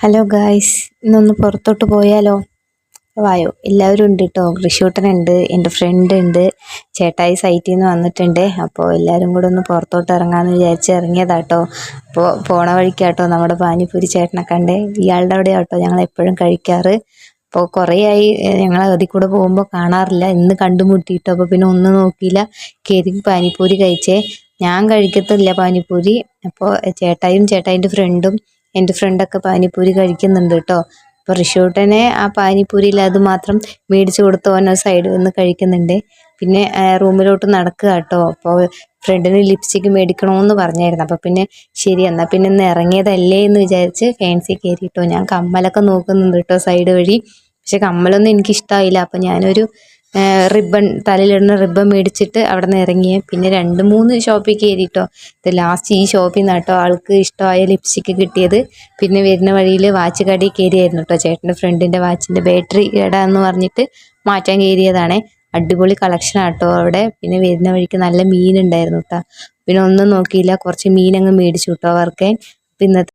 Hello guys, ഇന്നൊന്ന് പുറത്തോട്ട് പോയാലോ? വായോ, എല്ലാവരും ഉണ്ട് കേട്ടോ. ഋഷൂട്ടനുണ്ട്, എൻ്റെ ഫ്രണ്ട് ഉണ്ട്, ചേട്ടായി സൈറ്റിൽ നിന്ന് വന്നിട്ടുണ്ട്. അപ്പോൾ എല്ലാവരും കൂടെ ഒന്ന് പുറത്തോട്ട് ഇറങ്ങാമെന്ന് വിചാരിച്ച് ഇറങ്ങിയതാട്ടോ. അപ്പോൾ പോണ വഴിക്കാട്ടോ നമ്മുടെ പാനിപ്പൂരി ചേട്ടനെ കണ്ടേ. ഇയാളുടെ അവിടെ ആട്ടോ ഞങ്ങൾ എപ്പോഴും കഴിക്കാറ്. അപ്പോൾ കുറേ ആയി ഞങ്ങൾ അതിൽ കൂടെ പോകുമ്പോൾ കാണാറില്ല. ഇന്ന് കണ്ടുമുട്ടിയിട്ടോ. അപ്പോൾ പിന്നെ ഒന്നും നോക്കിയില്ല, കയറി പാനിപ്പൂരി കഴിച്ചേ. ഞാൻ കഴിക്കത്തില്ല പാനിപ്പൂരി. അപ്പോൾ ചേട്ടായിൻ്റെ ഫ്രണ്ടും എൻ്റെ ഫ്രണ്ടൊക്കെ പാനിപ്പൂരി കഴിക്കുന്നുണ്ട് കേട്ടോ. അപ്പോൾ ഋഷൂട്ടനെ ആ പാനിപ്പൂരിയിൽ അത് മാത്രം മേടിച്ച് കൊടുത്ത് ഓൻ സൈഡിൽ നിന്ന് കഴിക്കുന്നുണ്ട്. പിന്നെ റൂമിലോട്ട് നടക്കുക കേട്ടോ. അപ്പോൾ ഫ്രണ്ടിന് ലിപ്സ്റ്റിക്ക് മേടിക്കണമെന്ന് പറഞ്ഞായിരുന്നു. അപ്പോൾ പിന്നെ ശരി, എന്നാൽ പിന്നെ ഇന്ന് ഇറങ്ങിയതല്ലേ എന്ന് വിചാരിച്ച് ഫാൻസി കയറിയിട്ടോ. ഞാൻ കമ്മലൊക്കെ നോക്കുന്നുണ്ട് കേട്ടോ സൈഡ് വഴി. പക്ഷെ കമ്മലൊന്നും എനിക്കിഷ്ടമായില്ല. അപ്പോൾ ഞാനൊരു തലയിലിടുന്ന റിബൺ മേടിച്ചിട്ട് അവിടെ നിന്ന് ഇറങ്ങിയേ. പിന്നെ 2-3 ഷോപ്പിൽ കയറിയിട്ടോ. ഇത് ലാസ്റ്റ് ഈ ഷോപ്പിൽ നിന്ന് കേട്ടോ ആൾക്ക് ഇഷ്ടമായ ലിപ്സ്റ്റിക്ക് കിട്ടിയത്. പിന്നെ വരുന്ന വഴിയിൽ വാച്ച് കടയിൽ കയറിയായിരുന്നു കേട്ടോ. ചേട്ടൻ്റെ ഫ്രണ്ടിൻ്റെ വാച്ചിൻ്റെ ബാറ്ററി കേടാന്ന് പറഞ്ഞിട്ട് മാറ്റാൻ കയറിയതാണേ. അടിപൊളി കളക്ഷൻ ആട്ടോ അവിടെ. പിന്നെ വരുന്ന വഴിക്ക് നല്ല മീനുണ്ടായിരുന്നു കേട്ടോ. പിന്നെ ഒന്നും നോക്കിയില്ല, കുറച്ച് മീനങ്ങ് മേടിച്ചു കേട്ടോ അവർക്ക്. ഇന്നത്തെ